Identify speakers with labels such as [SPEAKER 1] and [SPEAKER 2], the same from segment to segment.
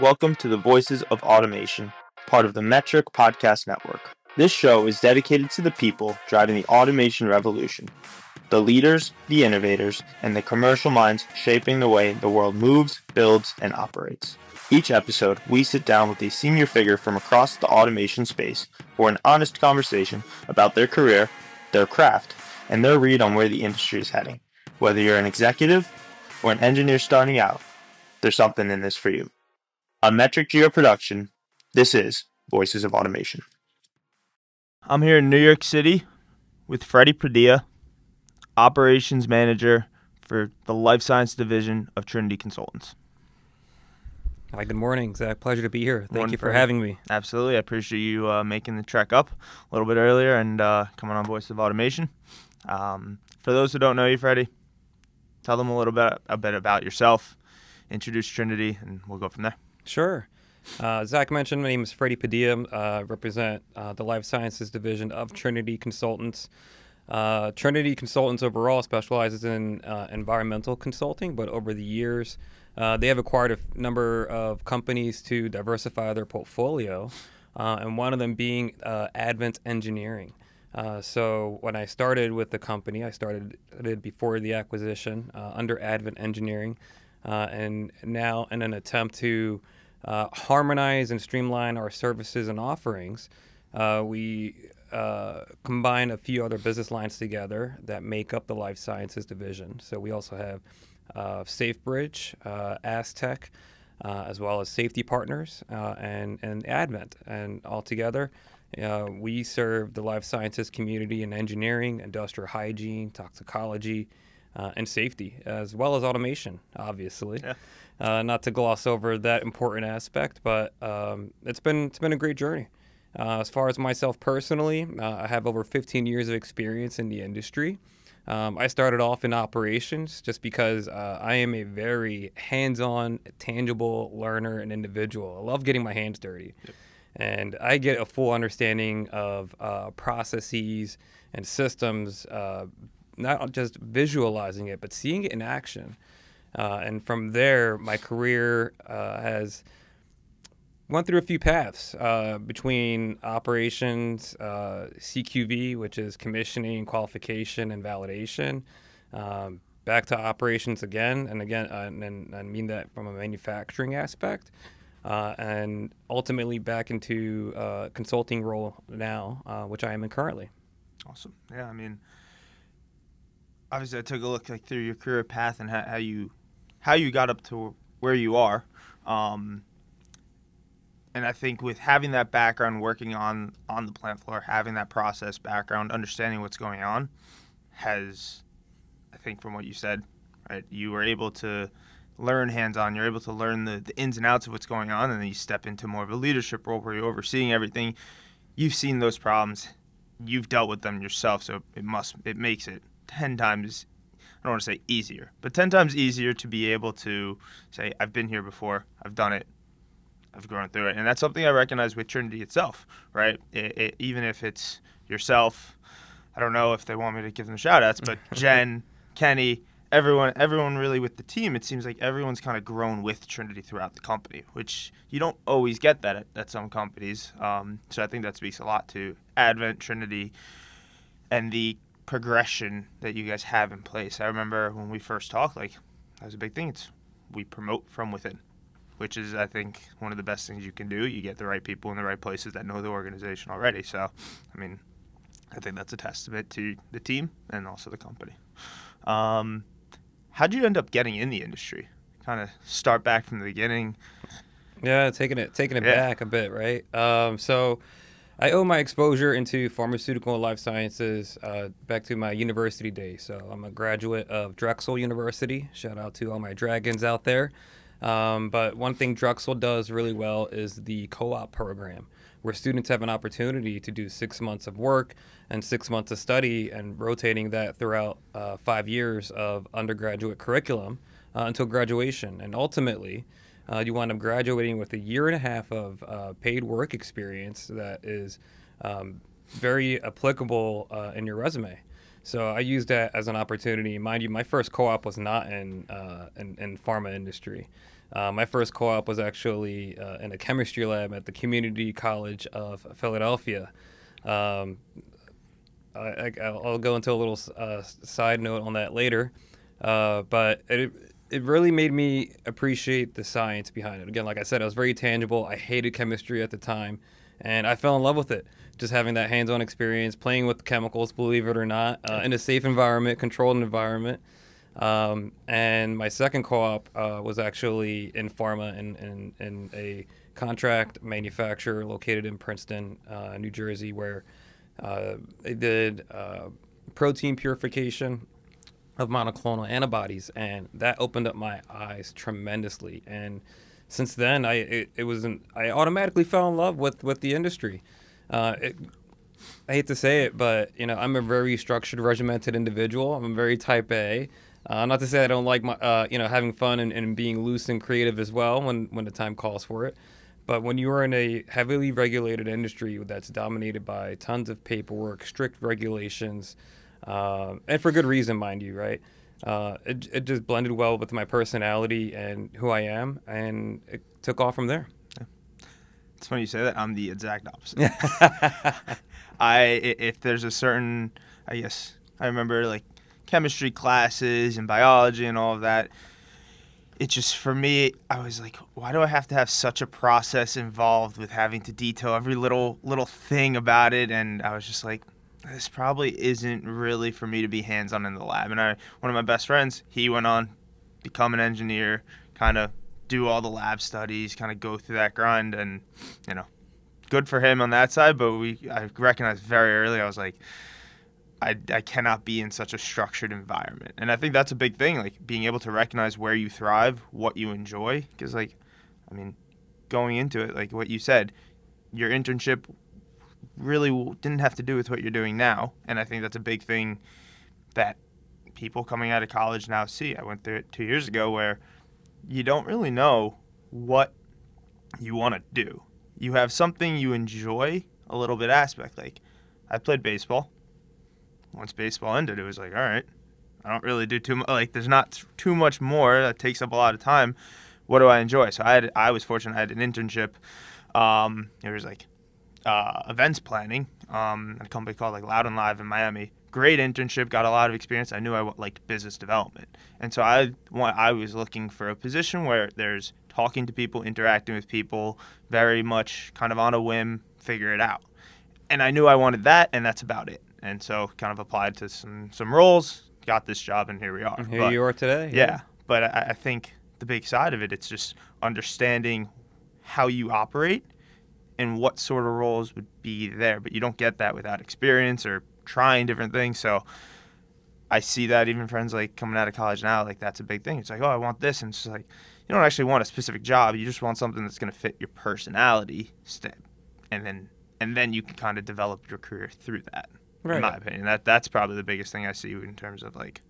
[SPEAKER 1] Welcome to the Voices of Automation, part of the Metric Podcast Network. This show is dedicated to the people driving the automation revolution, the leaders, the innovators, and the commercial minds shaping the way the world moves, builds, and operates. Each episode, we sit down with a senior figure from across the automation space for an honest conversation about their career, their craft, and their read on where the industry is heading. Whether you're an executive or an engineer starting out, there's something in this for you. On Metric Geo Production, this is Voices of Automation. I'm here in New York City with Freddy Padilla, Operations Manager for the Life Science Division of Trinity Consultants.
[SPEAKER 2] Hi, good morning, Zach. Pleasure to be here. Thank you for
[SPEAKER 1] Freddy.
[SPEAKER 2] having me.
[SPEAKER 1] Absolutely. I appreciate you making the trek up a little bit earlier and coming on Voices of Automation. For those who don't know you, Freddy, tell them a bit about yourself, introduce Trinity, and we'll go from there.
[SPEAKER 2] Sure. Zach mentioned my name is Freddy Padilla. I represent the Life Sciences Division of Trinity Consultants. Trinity Consultants overall specializes in environmental consulting, but over the years, they have acquired a number of companies to diversify their portfolio, and one of them being Advent Engineering. So when I started with the company, I started it before the acquisition under Advent Engineering, and now in an attempt to harmonize and streamline our services and offerings, we combine a few other business lines together that make up the Life Sciences Division. So we also have SafeBridge, Aztec, as well as Safety Partners and Advent. And altogether, we serve the life sciences community in engineering, industrial hygiene, toxicology, and safety, as well as automation, obviously. Yeah. Not to gloss over that important aspect, but it's been a great journey. As far as myself personally, I have over 15 years of experience in the industry. I started off in operations just because I am a very hands-on, tangible learner and individual. I love getting my hands dirty. Yep. And I get a full understanding of processes and systems, not just visualizing it, but seeing it in action. And from there, my career has went through a few paths between operations, CQV, which is commissioning, qualification, and validation, back to operations again, and I mean that from a manufacturing aspect, and ultimately back into consulting role now, which I am in currently.
[SPEAKER 1] Awesome. Yeah, I mean, obviously I took a look through your career path and how you got up to where you are. And I think with having that background, working on the plant floor, having that process background, understanding what's going on, has, I think from what you said, right, you were able to learn hands-on. You're able to learn the ins and outs of what's going on, and then you step into more of a leadership role where you're overseeing everything. You've seen those problems. You've dealt with them yourself, so it makes it 10 times, I don't want to say easier, but 10 times easier to be able to say, I've been here before, I've done it, I've grown through it. And that's something I recognize with Trinity itself, right? Even if it's yourself, I don't know if they want me to give them shout outs, but Jen, Kenny, everyone really with the team, it seems like everyone's kind of grown with Trinity throughout the company, which you don't always get that at some companies. So I think that speaks a lot to Advent, Trinity, and the progression that you guys have in place. I remember when we first talked, that was a big thing. We promote from within, which is, I think, one of the best things you can do. You get the right people in the right places that know the organization already. So, I mean, I think that's a testament to the team and also the company. How'd you end up getting in the industry? Kind of start back from the beginning.
[SPEAKER 2] Yeah, taking it back a bit, right? So I owe my exposure into pharmaceutical and life sciences back to my university days. So I'm a graduate of Drexel University. Shout out to all my dragons out there. But one thing Drexel does really well is the co-op program, where students have an opportunity to do 6 months of work and 6 months of study, and rotating that throughout 5 years of undergraduate curriculum until graduation. And ultimately, you wind up graduating with a year and a half of paid work experience that is very applicable in your resume. So I used that as an opportunity. Mind you, my first co-op was not in pharma industry. My first co-op was actually in a chemistry lab at the Community College of Philadelphia. Um, I'll go into a little side note on that later, but it really made me appreciate the science behind it. Again, like I said, it was very tangible. I hated chemistry at the time, and I fell in love with it. Just having that hands-on experience, playing with chemicals, believe it or not, in a safe environment, controlled environment. And my second co-op was actually in pharma in a contract manufacturer located in Princeton, New Jersey, where they did protein purification of monoclonal antibodies, and that opened up my eyes tremendously. And since then, I automatically fell in love with the industry. I hate to say it, but I'm a very structured, regimented individual. I'm very type A. Not to say I don't like my having fun and being loose and creative as well when the time calls for it. But when you are in a heavily regulated industry that's dominated by tons of paperwork, strict regulations, and for good reason, mind you, right? It just blended well with my personality and who I am, and it took off from there.
[SPEAKER 1] It's funny you say that. I'm the exact opposite. If there's a certain, I guess, I remember like chemistry classes and biology and all of that. It just, for me, I was like, why do I have to have such a process involved with having to detail every little thing about it? And I was just like, this probably isn't really for me to be hands-on in the lab. And one of my best friends, he went on, become an engineer, kind of do all the lab studies, kind of go through that grind, and good for him on that side. But I recognized very early, I was like, I cannot be in such a structured environment. And I think that's a big thing, like being able to recognize where you thrive, what you enjoy. Because, going into it, like what you said, your internship really didn't have to do with what you're doing now. And I think that's a big thing that people coming out of college now see. I went through it 2 years ago where you don't really know what you want to do. You have something you enjoy a little bit aspect. Like, I played baseball. Once baseball ended, it was like, all right, I don't really do too much. Like, there's not too much more. That takes up a lot of time. What do I enjoy? So I was fortunate. I had an internship. It was like events planning at a company called like Loud and Live in Miami. Great internship. Got a lot of experience. I knew I liked business development, and so I was looking for a position where there's talking to people, interacting with people, very much kind of on a whim, figure it out. And I knew I wanted that, and that's about it. And so kind of applied to some roles, got this job, and here we are.
[SPEAKER 2] And here you are today.
[SPEAKER 1] Yeah. But I think the big side of it, it's just understanding how you operate and what sort of roles would be there. But you don't get that without experience or trying different things. So I see that even friends like coming out of college now, like that's a big thing. It's like, oh, I want this. And it's like, you don't actually want a specific job. You just want something that's going to fit your personality and then you can kind of develop your career through that. Right. In my opinion, that's probably the biggest thing I see in terms of like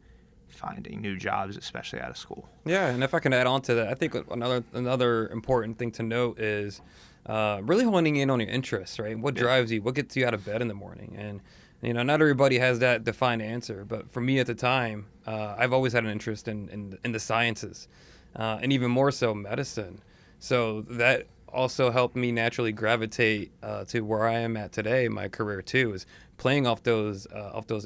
[SPEAKER 1] finding new jobs, especially out of school.
[SPEAKER 2] Yeah, and if I can add on to that, I think another important thing to note is really honing in on your interests, right? What drives you? What gets you out of bed in the morning? And not everybody has that defined answer, but for me at the time, I've always had an interest in the sciences, and even more so medicine. So that also helped me naturally gravitate to where I am at today in my career too, is playing off those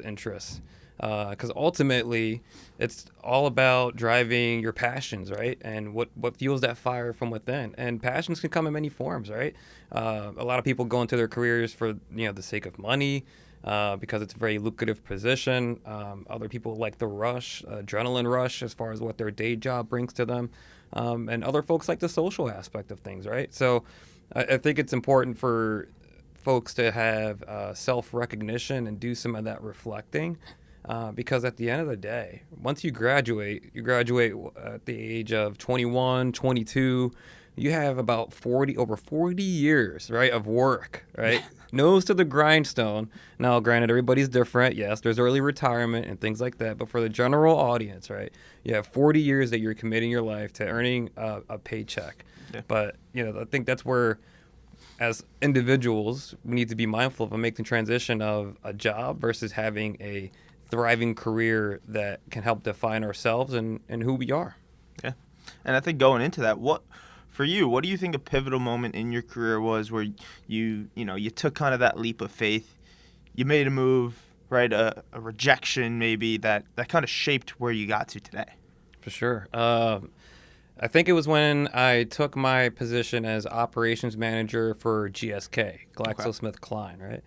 [SPEAKER 2] interests. Because ultimately, it's all about driving your passions, right? And what fuels that fire from within. And passions can come in many forms, right? A lot of people go into their careers for the sake of money, because it's a very lucrative position. Other people like the rush, adrenaline rush, as far as what their day job brings to them. And other folks like the social aspect of things, right? So I think it's important for folks to have self-recognition and do some of that reflecting, because at the end of the day, once you graduate at the age of 21, 22, you have about over 40 years, right, of work, right? Nose to the grindstone. Now, granted, everybody's different. Yes, there's early retirement and things like that. But for the general audience, right, you have 40 years that you're committing your life to earning a paycheck. Yeah. But, I think that's where, as individuals, we need to be mindful of making the transition of a job versus having a thriving career that can help define ourselves and who we are.
[SPEAKER 1] Yeah. And I think going into that, what do you think a pivotal moment in your career was where you took kind of that leap of faith, you made a move, right? A rejection maybe that kind of shaped where you got to today.
[SPEAKER 2] For sure. I think it was when I took my position as operations manager for GSK, GlaxoSmithKline,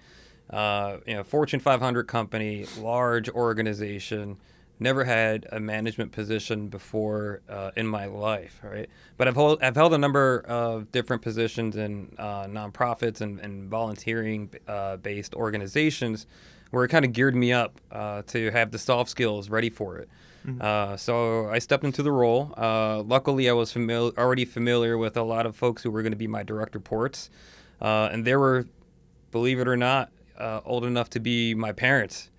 [SPEAKER 2] right? Fortune 500 company, large organization. Never had a management position before in my life, right? But I've held a number of different positions in nonprofits and volunteering based organizations where it kind of geared me up to have the soft skills ready for it. Mm-hmm. So I stepped into the role. Luckily, I was already familiar with a lot of folks who were going to be my direct reports. And they were, believe it or not, old enough to be my parents.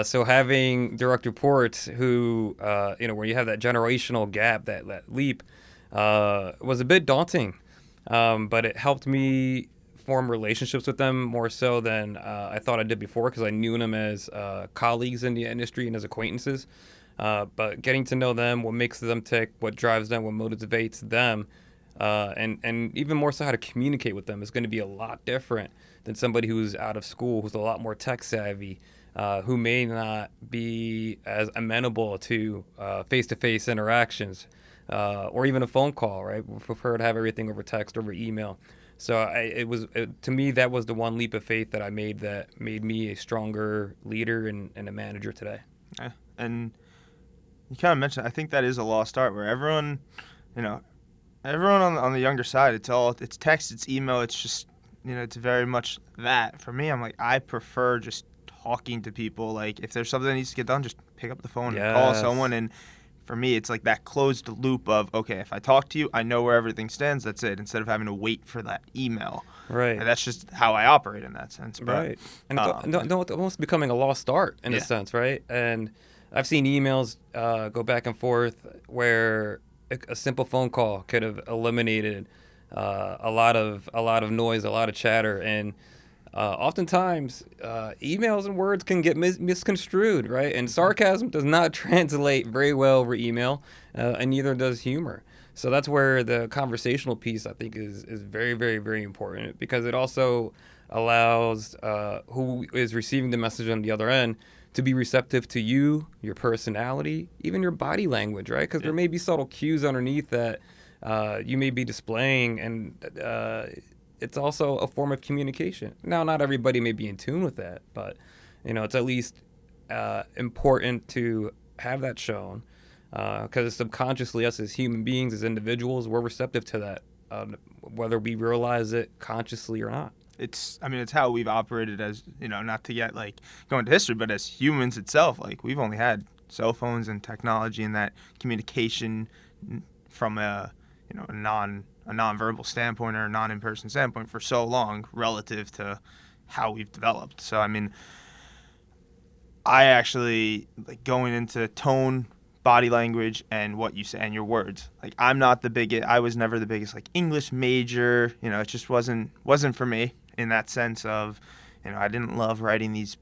[SPEAKER 2] So having direct reports who, where you have that generational gap, that leap, was a bit daunting. But it helped me form relationships with them more so than I thought I did before, because I knew them as colleagues in the industry and as acquaintances. But getting to know them, what makes them tick, what drives them, what motivates them, and even more so how to communicate with them is going to be a lot different than somebody who's out of school, who's a lot more tech savvy, who may not be as amenable to face-to-face interactions or even a phone call, right? We prefer to have everything over text, over email. So to me, that was the one leap of faith that I made that made me a stronger leader and a manager today.
[SPEAKER 1] Yeah. And you kind of mentioned, I think that is a lost art where everyone on the younger side, it's text, it's email, it's just, it's very much that. For me, I'm like, I prefer just talking to people. Like, if there's something that needs to get done, just pick up the phone and call someone. And for me, it's like that closed loop of, okay, if I talk to you, I know where everything stands. That's it. Instead of having to wait for that email.
[SPEAKER 2] Right.
[SPEAKER 1] And that's just how I operate in that sense. But,
[SPEAKER 2] right. And it's almost becoming a lost art in a sense, right? And I've seen emails go back and forth where a simple phone call could have eliminated a lot of noise, a lot of chatter, and oftentimes emails and words can get misconstrued, right? And sarcasm does not translate very well over email, and neither does humor. So that's where the conversational piece, I think, is very, very, very important, because it also allows who is receiving the message on the other end to be receptive to you, your personality, even your body language, right? Because there may be subtle cues underneath that you may be displaying, and it's also a form of communication. Now, not everybody may be in tune with that, but it's at least important to have that shown, because subconsciously, us as human beings, as individuals, we're receptive to that, whether we realize it consciously or not.
[SPEAKER 1] It's how we've operated as, not to get like go into history, but as humans itself, like we've only had cell phones and technology and that communication from a non-verbal standpoint or a non-in-person standpoint for so long relative to how we've developed. So, I actually, like, going into tone, body language, and what you say and your words. Like, I was never the biggest, like, English major. It just wasn't for me in that sense of, I didn't love writing these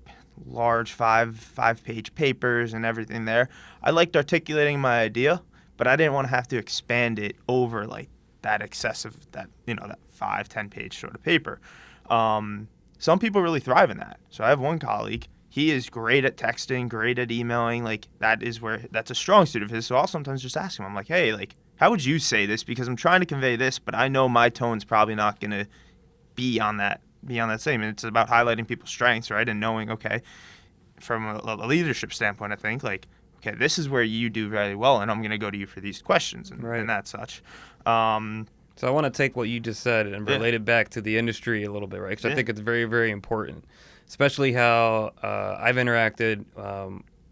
[SPEAKER 1] large five-page papers and everything there. I liked articulating my idea, but I didn't want to have to expand it over, like, that excessive, that 5-10 page sort of paper. Some people really thrive in that. So I have one colleague, he is great at texting, great at emailing. Like, that's a strong suit of his. So I'll sometimes just ask him, I'm like, hey, like, how would you say this? Because I'm trying to convey this, but I know my tone's probably not going to be on that same. And it's about highlighting people's strengths, right? And knowing, okay, from a leadership standpoint, I think, like, okay, this is where you do very well, and I'm going to go to you for these questions and that such.
[SPEAKER 2] So I want to take what you just said and relate it back to the industry a little bit, right? Because I think it's very, very important, especially how I've interacted,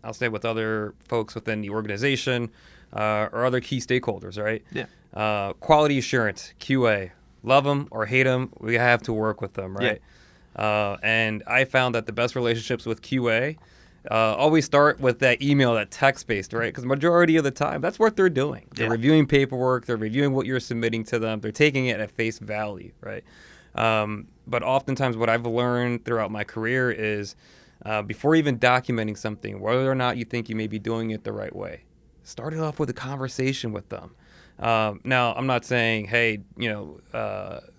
[SPEAKER 2] I'll say, with other folks within the organization or other key stakeholders, right? Yeah. Quality assurance, QA, love them or hate them, we have to work with them, right? Yeah. And I found that the best relationships with QA always start with that email, that text-based, right? Because majority of the time, that's what they're doing. They're reviewing paperwork. They're reviewing what you're submitting to them. They're taking it at face value, right? But oftentimes what I've learned throughout my career is before even documenting something, whether or not you think you may be doing it the right way, start it off with a conversation with them. Now, I'm not saying, hey,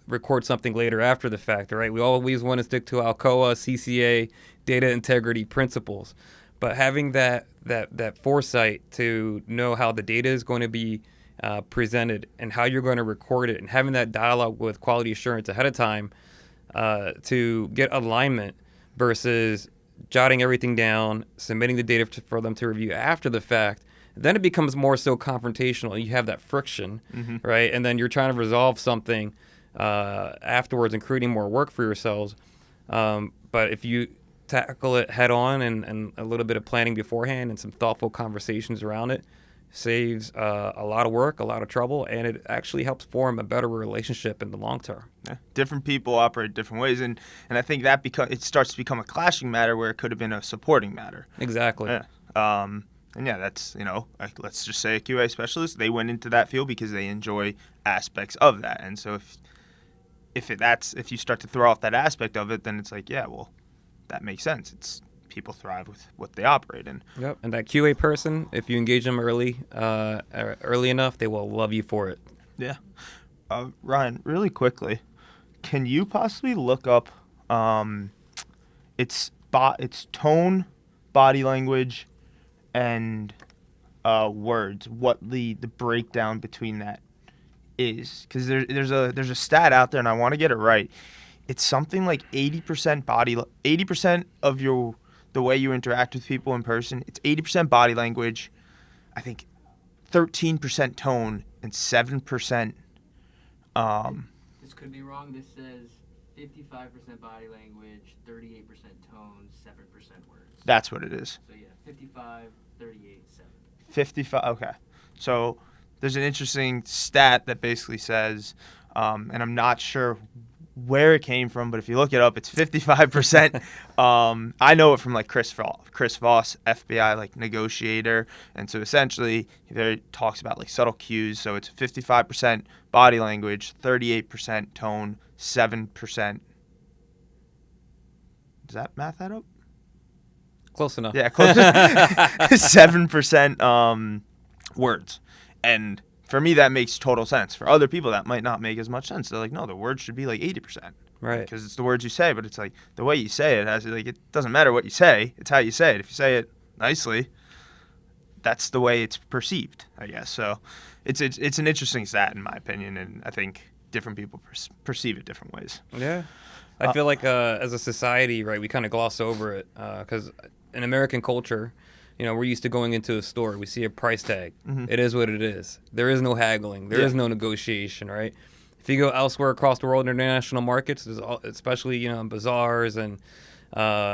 [SPEAKER 2] record something later after the fact, right? We always want to stick to Alcoa, CCA, data integrity principles. But having that foresight to know how the data is going to be presented and how you're going to record it, and having that dialogue with quality assurance ahead of time to get alignment versus jotting everything down, submitting the data for them to review after the fact, then it becomes more so confrontational. You have that friction, right? And then you're trying to resolve something afterwards and creating more work for yourselves. But if you tackle it head on and a little bit of planning beforehand and some thoughtful conversations around it, saves a lot of work, a lot of trouble, and it actually helps form a better relationship in the long term.
[SPEAKER 1] Yeah. Different people operate different ways, and I think that it starts to become a clashing matter where it could have been a supporting matter.
[SPEAKER 2] Exactly.
[SPEAKER 1] Yeah. And yeah, that's, let's just say a QA specialist, they went into that field because they enjoy aspects of that. And so if you start to throw off that aspect of it, then it's like, yeah, well, that makes sense. It's people thrive with what they operate in.
[SPEAKER 2] Yep. And that QA person, if you engage them early enough, they will love you for it.
[SPEAKER 1] Yeah. Ryan, really quickly, can you possibly look up its tone, body language, and words, what the breakdown between that is? Because there's a stat out there, and I want to get it right. It's something like 80% of the way you interact with people in person. It's 80% body language, I think 13% tone, and 7%.
[SPEAKER 3] This could be wrong. This says 55% body language, 38% tone, 7% words.
[SPEAKER 1] That's what it is.
[SPEAKER 3] So yeah, 55, 38, 7.
[SPEAKER 1] 55. Okay. So there's an interesting stat that basically says, and I'm not sure where it came from, but if you look it up, it's 55%. I know it from like Chris Voss, FBI like negotiator, and so essentially there it talks about like subtle cues. So it's 55% body language, 38% tone, 7%. Does that math that up?
[SPEAKER 2] Close enough.
[SPEAKER 1] Yeah, close. 7% words, and for me, that makes total sense. For other people, that might not make as much sense. They're like, no, the words should be like 80%.
[SPEAKER 2] Right.
[SPEAKER 1] Because it's the words you say, but it's like the way you say it it doesn't matter what you say. It's how you say it. If you say it nicely, that's the way it's perceived, I guess. So it's an interesting stat, in my opinion, and I think different people perceive it different ways.
[SPEAKER 2] Yeah. I feel like as a society, right, we kind of gloss over it because in American culture, we're used to going into a store. We see a price tag. Mm-hmm. It is what it is. There is no haggling. There is no negotiation, right? If you go elsewhere across the world, international markets, especially in bazaars and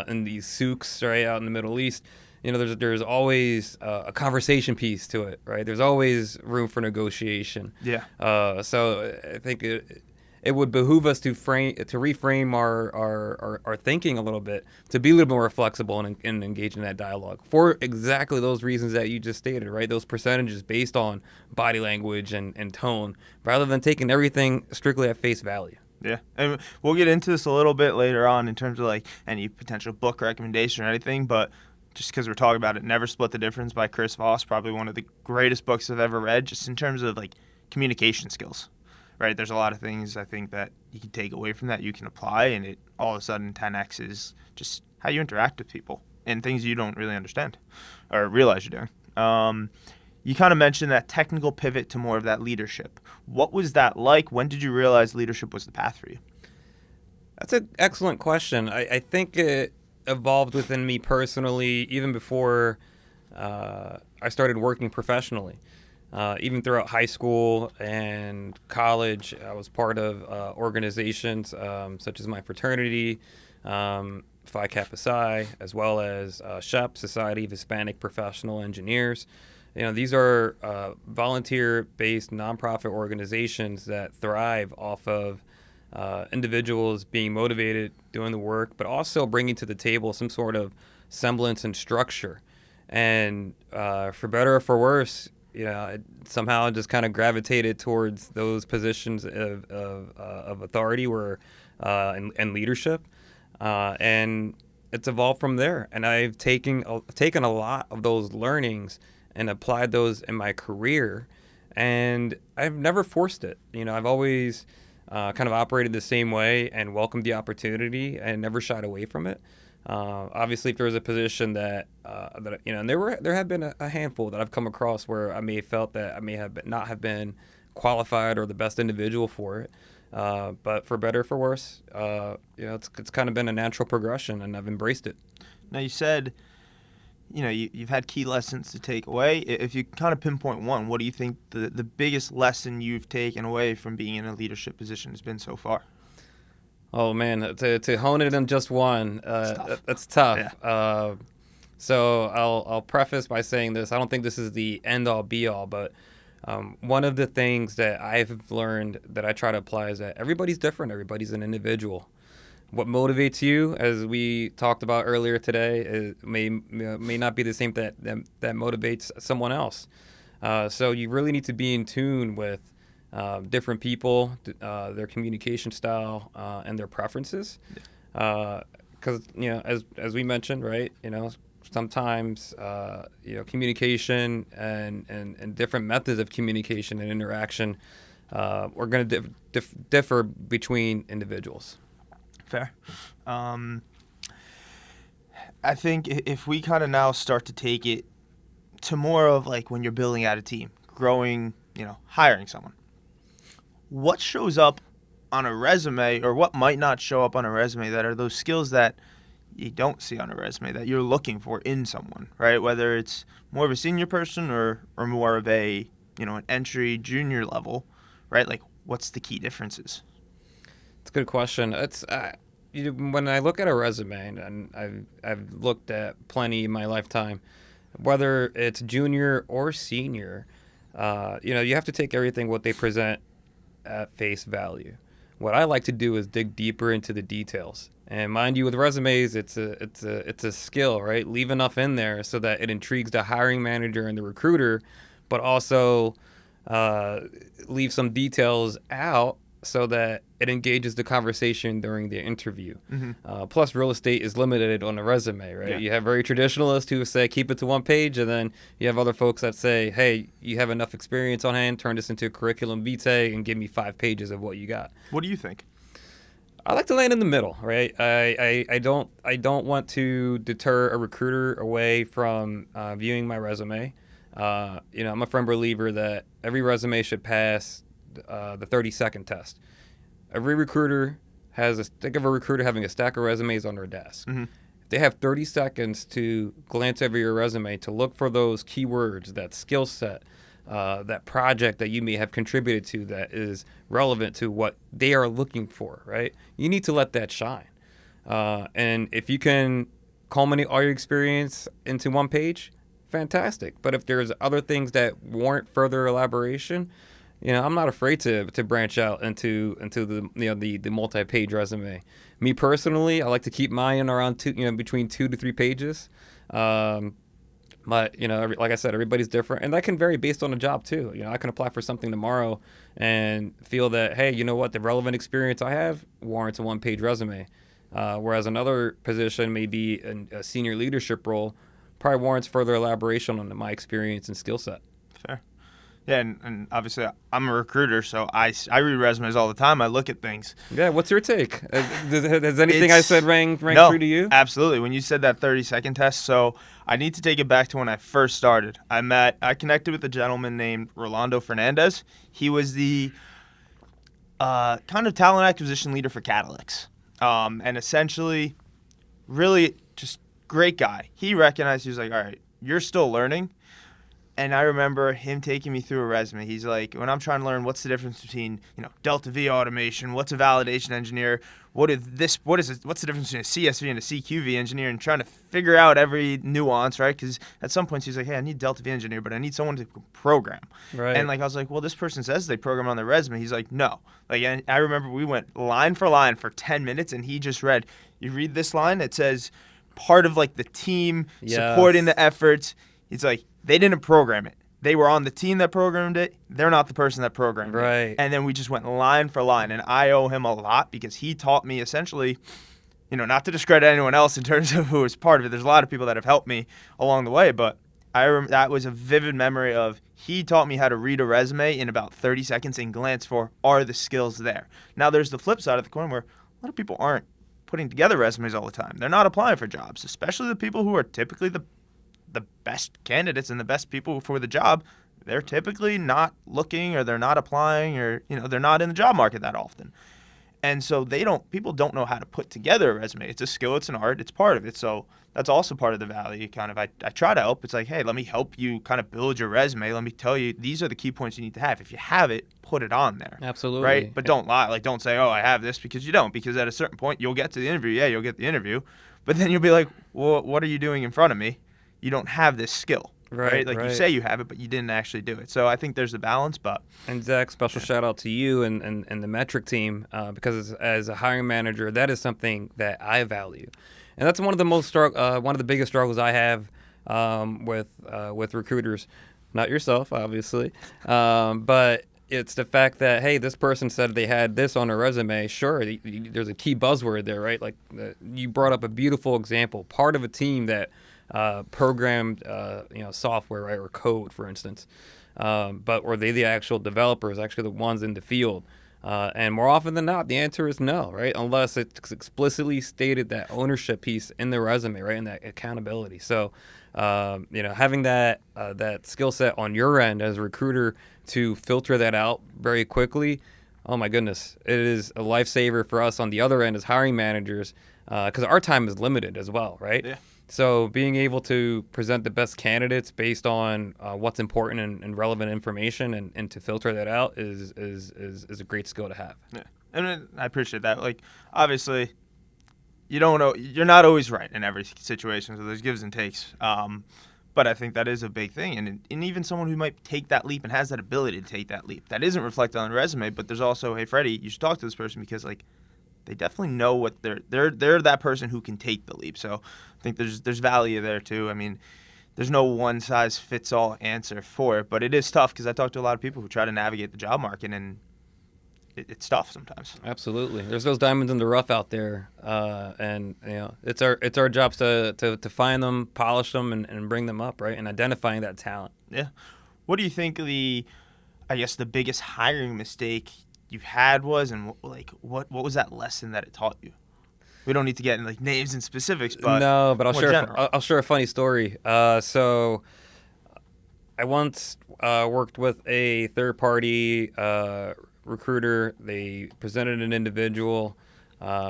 [SPEAKER 2] in these souks, right, out in the Middle East, there's always a conversation piece to it, right? There's always room for negotiation. Yeah. So I think it would behoove us to reframe our thinking a little bit, to be a little more flexible and engage in that dialogue for exactly those reasons that you just stated, right? Those percentages based on body language and tone, rather than taking everything strictly at face value.
[SPEAKER 1] Yeah, and we'll get into this a little bit later on in terms of like any potential book recommendation or anything, but just because we're talking about it, Never Split the Difference by Chris Voss, probably one of the greatest books I've ever read, just in terms of like communication skills. Right, there's a lot of things I think that you can take away from that, you can apply, and it all of a sudden 10x is just how you interact with people and things you don't really understand or realize you're doing. You kind of mentioned that technical pivot to more of that leadership. What was that like? When did you realize leadership was the path for you?
[SPEAKER 2] That's an excellent question. I think it evolved within me personally even before I started working professionally. Even throughout high school and college, I was part of organizations such as my fraternity, Phi Kappa Psi, as well as SHEP, Society of Hispanic Professional Engineers. These are volunteer-based nonprofit organizations that thrive off of individuals being motivated, doing the work, but also bringing to the table some sort of semblance and structure. And for better or for worse, it somehow just kind of gravitated towards those positions of authority and leadership. And it's evolved from there. And I've taken a lot of those learnings and applied those in my career. And I've never forced it. I've always kind of operated the same way and welcomed the opportunity and never shied away from it. Obviously, if there was a position that and there have been a handful that I've come across where I may have felt that I may have not have been qualified or the best individual for it. But for better or for worse, it's kind of been a natural progression, and I've embraced it.
[SPEAKER 1] Now, you said, you've had key lessons to take away. If you kind of pinpoint one, what do you think the biggest lesson you've taken away from being in a leadership position has been so far?
[SPEAKER 2] Oh, man, to hone it in just one, that's tough.
[SPEAKER 1] Yeah.
[SPEAKER 2] So I'll preface by saying this. I don't think this is the end-all, be-all, but one of the things that I've learned that I try to apply is that everybody's different. Everybody's an individual. What motivates you, as we talked about earlier today, may not be the same that motivates someone else. So you really need to be in tune with different people, their communication style, and their preferences. Because as we mentioned, right, sometimes communication and different methods of communication and interaction are going to differ between individuals.
[SPEAKER 1] Fair. I think if we kind of now start to take it to more of like when you're building out a team, growing, hiring someone, what shows up on a resume or what might not show up on a resume that are those skills that you don't see on a resume that you're looking for in someone, right? Whether it's more of a senior person or more of a, an entry junior level, right? Like, what's the key differences?
[SPEAKER 2] It's a good question. It's when I look at a resume, and I've looked at plenty in my lifetime, whether it's junior or senior, you have to take everything what they present at face value. What I like to do is dig deeper into the details. And mind you, with resumes, it's a skill, right? Leave enough in there so that it intrigues the hiring manager and the recruiter, but also leave some details out so that it engages the conversation during the interview. Mm-hmm. Plus, real estate is limited on a resume, right? Yeah. You have very traditionalists who say keep it to one page, and then you have other folks that say, hey, you have enough experience on hand, turn this into a curriculum vitae and give me 5 pages of what you got.
[SPEAKER 1] What do you think?
[SPEAKER 2] I like to land in the middle, right? I don't want to deter a recruiter away from viewing my resume. I'm a firm believer that every resume should pass the 30-second test. Every recruiter think of a recruiter having a stack of resumes on their desk. Mm-hmm. If they have 30 seconds to glance over your resume to look for those keywords, that skill set, that project that you may have contributed to that is relevant to what they are looking for, right? You need to let that shine. And if you can culminate all your experience into one page, fantastic. But if there's other things that warrant further elaboration, I'm not afraid to branch out into the multi-page resume. Me personally, I like to keep mine around between 2 to 3 pages. But like I said, everybody's different, and that can vary based on the job too. I can apply for something tomorrow and feel that, hey, you know what, the relevant experience I have warrants a 1-page resume, whereas another position, maybe a senior leadership role, probably warrants further elaboration on my experience and skill set.
[SPEAKER 1] Fair. Yeah, and obviously I'm a recruiter, so I read resumes all the time. I look at things.
[SPEAKER 2] Yeah, what's your take? Has anything I said rang true to you?
[SPEAKER 1] Absolutely. When you said that 30-second test, so I need to take it back to when I first started. I connected with a gentleman named Rolando Fernandez. He was the kind of talent acquisition leader for Cadillacs, and essentially, really just great guy. He recognized, he was like, all right, you're still learning. And I remember him taking me through a resume. He's like, when I'm trying to learn what's the difference between, Delta V automation, what's a validation engineer, what's the difference between a CSV and a CQV engineer, and trying to figure out every nuance, right? Because at some points he's like, hey, I need Delta V engineer, but I need someone to program.
[SPEAKER 2] Right.
[SPEAKER 1] And I was like, well, this person says they program on their resume. He's like, no. And I remember we went line for line for 10 minutes, and he just read, you read this line, it says part of the team supporting the efforts. It's like, they didn't program it. They were on the team that programmed it. They're not the person that programmed it.
[SPEAKER 2] Right.
[SPEAKER 1] And then we just went line for line. And I owe him a lot because he taught me essentially not to discredit anyone else in terms of who was part of it. There's a lot of people that have helped me along the way, but that was a vivid memory of he taught me how to read a resume in about 30 seconds and glance for, are the skills there? Now, there's the flip side of the coin where a lot of people aren't putting together resumes all the time. They're not applying for jobs, especially the people who are typically the best candidates and the best people for the job. They're typically not looking, or they're not applying, or they're not in the job market that often. And so people don't know how to put together a resume. It's a skill, it's an art, it's part of it. So that's also part of the value. I try to help. It's like, hey, let me help you kind of build your resume. Let me tell you, these are the key points you need to have. If you have it, put it on there.
[SPEAKER 2] Absolutely.
[SPEAKER 1] Right? But don't lie. Like, don't say, oh, I have this, because you don't. Because at a certain point, you'll get to the interview. Yeah, you'll get the interview. But then you'll be like, well, what are you doing in front of me? You don't have this skill. Right? Like, you say you have it, but you didn't actually do it. So I think there's a balance, but...
[SPEAKER 2] And Zach, special shout out to you and the metric team, because as a hiring manager, that is something that I value. And that's one of the biggest struggles I have with recruiters. Not yourself, obviously, but it's the fact that, hey, this person said they had this on their resume. Sure, there's a key buzzword there, right? Like, you brought up a beautiful example. Part of a team that programmed software, right, or code, for instance, but were they the actual developers, actually the ones in the field? And more often than not, the answer is no, right? Unless it's explicitly stated, that ownership piece in the resume, right, and that accountability. So, having that skill set on your end as a recruiter to filter that out very quickly, oh my goodness, it is a lifesaver for us on the other end as hiring managers, because our time is limited as well, right?
[SPEAKER 1] Yeah.
[SPEAKER 2] So being able to present the best candidates based on what's important and relevant information, and to filter that out is a great skill to have.
[SPEAKER 1] Yeah, and I appreciate that. Like, obviously, you're not always right in every situation, so there's gives and takes. But I think that is a big thing, and even someone who might take that leap and has that ability to take that leap, that isn't reflected on the resume. But there's also, hey, Freddie, you should talk to this person, because like, they definitely know what they're that person who can take the leap. So I think there's value there too. I mean, there's no one size fits all answer for it, but it is tough, because I talk to a lot of people who try to navigate the job market, and it's tough sometimes.
[SPEAKER 2] Absolutely, there's those diamonds in the rough out there, and it's our jobs to find them, polish them, and bring them up, right, and identifying that talent.
[SPEAKER 1] Yeah. What do you think the biggest hiring mistake you've had was, and what was that lesson that it taught you? We don't need to get in like names and specifics, but
[SPEAKER 2] I'll share a funny story. So I once worked with a third-party recruiter. They presented an individual,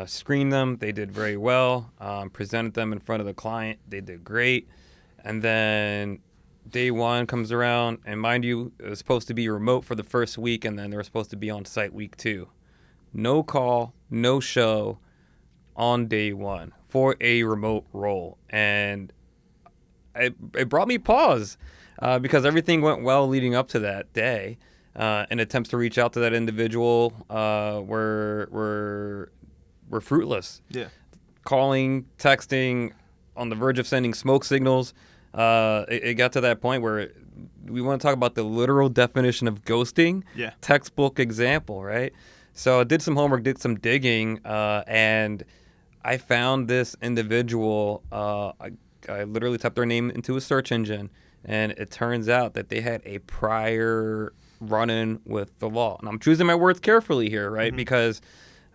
[SPEAKER 2] screened them. They did very well. Presented them in front of the client. They did great. And then day one comes around, and mind you, it was supposed to be remote for the first week, and then they were supposed to be on site week 2. No call, no show on day one for a remote role. And it brought me pause, because everything went well leading up to that day. And attempts to reach out to that individual were fruitless.
[SPEAKER 1] Yeah.
[SPEAKER 2] Calling, texting, on the verge of sending smoke signals. It got to that point where we want to talk about the literal definition of ghosting.
[SPEAKER 1] Yeah.
[SPEAKER 2] Textbook example, right? So I did some homework, did some digging, and I found this individual. I literally typed their name into a search engine, and it turns out that they had a prior run-in with the law. And I'm choosing my words carefully here, right? Mm-hmm. Because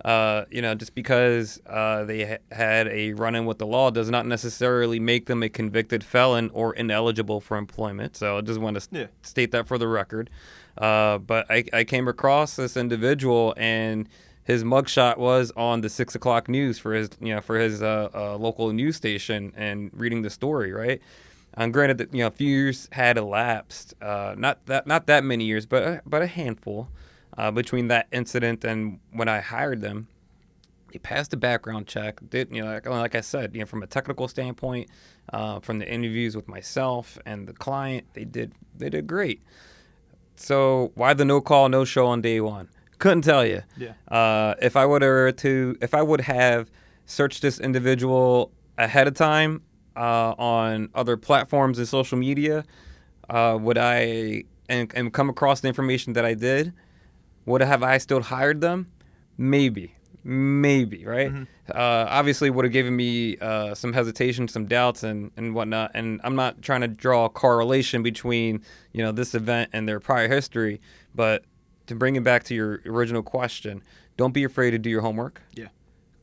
[SPEAKER 2] just because they had a run-in with the law does not necessarily make them a convicted felon or ineligible for employment. So I just want to state that for the record. But I came across this individual, and his mugshot was on the 6 o'clock news for his local news station, and reading the story, right? Granted that a few years had elapsed, not that many years, but a handful. Between that incident and when I hired them. They passed a background check. Did like I said, from a technical standpoint, from the interviews with myself and the client, they did great. So why the no call, no show on day one? Couldn't tell you.
[SPEAKER 1] Yeah.
[SPEAKER 2] If I would have searched this individual ahead of time on other platforms and social media, would I and come across the information that I did? Would have I still hired them? Maybe. Maybe, right?
[SPEAKER 1] Mm-hmm.
[SPEAKER 2] Obviously, would have given me some hesitation, some doubts, and whatnot. And I'm not trying to draw a correlation between this event and their prior history, but to bring it back to your original question, don't be afraid to do your homework.
[SPEAKER 1] Yeah.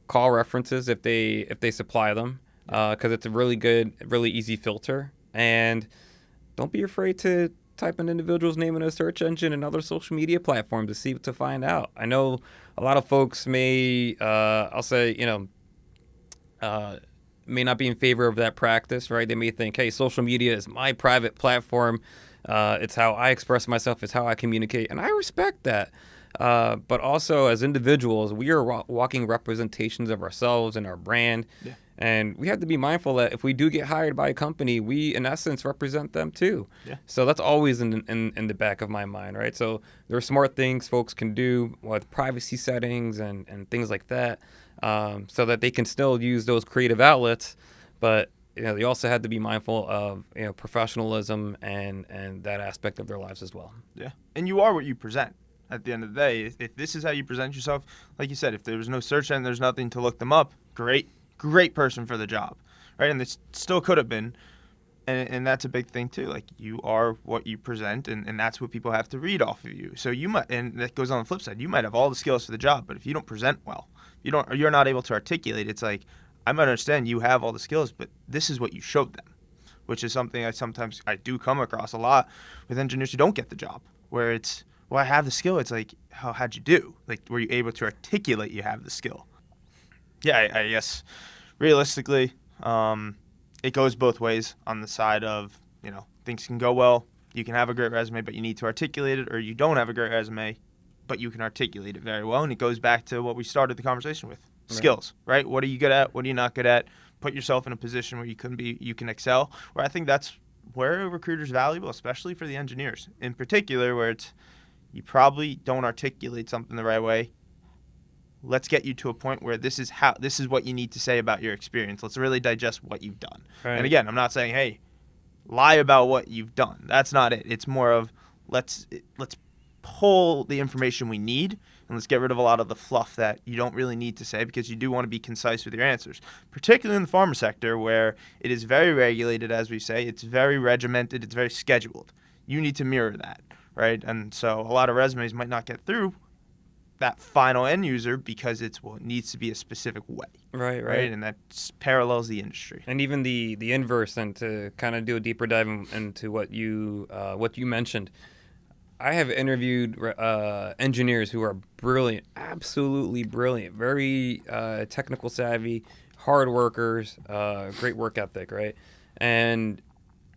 [SPEAKER 2] Call references if they supply them, because it's a really good, really easy filter. And don't be afraid to type an individual's name in a search engine and other social media platforms to find out. I know a lot of folks may, I'll say, may not be in favor of that practice, right? They may think, hey, social media is my private platform. It's how I express myself. It's how I communicate. And I respect that. But also, as individuals, we are walking representations of ourselves and our brand.
[SPEAKER 1] Yeah.
[SPEAKER 2] And we have to be mindful that if we do get hired by a company, we, in essence, represent them too.
[SPEAKER 1] Yeah.
[SPEAKER 2] So that's always in the back of my mind, right? So there are smart things folks can do with privacy settings and things like that, so that they can still use those creative outlets. But they also have to be mindful of professionalism and that aspect of their lives as well.
[SPEAKER 1] Yeah. And you are what you present. At the end of the day, if this is how you present yourself, like you said, if there was no search engine, there's nothing to look them up, great person for the job, right? And they still could have been, and that's a big thing too. Like, you are what you present, and that's what people have to read off of you. So you might, and that goes on the flip side, you might have all the skills for the job, but if you don't present well, you're not able to articulate. It's like, I might understand you have all the skills, but this is what you showed them, which is something I do come across a lot with engineers who don't get the job, where it's, well, I have the skill. It's like, how'd you do? Like, were you able to articulate you have the skill? Yeah, I guess realistically, it goes both ways on the side of, things can go well. You can have a great resume, but you need to articulate it, or you don't have a great resume, but you can articulate it very well. And it goes back to what we started the conversation with. Skills, right? What are you good at? What are you not good at? Put yourself in a position where you can excel. Where I think that's where a recruiter's valuable, especially for the engineers in particular, where it's, you probably don't articulate something the right way. Let's get you to a point where this is what you need to say about your experience. Let's really digest what you've done. Right. And again, I'm not saying, hey, lie about what you've done. That's not it. It's more of, let's pull the information we need, and let's get rid of a lot of the fluff that you don't really need to say, because you do want to be concise with your answers, particularly in the pharma sector, where it is very regulated, as we say. It's very regimented. It's very scheduled. You need to mirror that, right? And so a lot of resumes might not get through that final end user because it needs to be a specific way. Right. And that parallels the industry.
[SPEAKER 2] And even the inverse, and to kind of do a deeper dive into what you mentioned. I have interviewed engineers who are brilliant, absolutely brilliant, very technical savvy, hard workers, great work ethic, right? And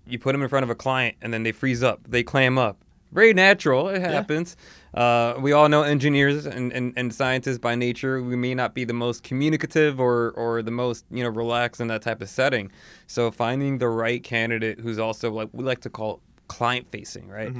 [SPEAKER 2] you put them in front of a client, and then they freeze up, they clam up. Very natural. It happens. Yeah. We all know engineers and scientists by nature. We may not be the most communicative or the most relaxed in that type of setting. So finding the right candidate who's also, like we like to call it, client facing, right,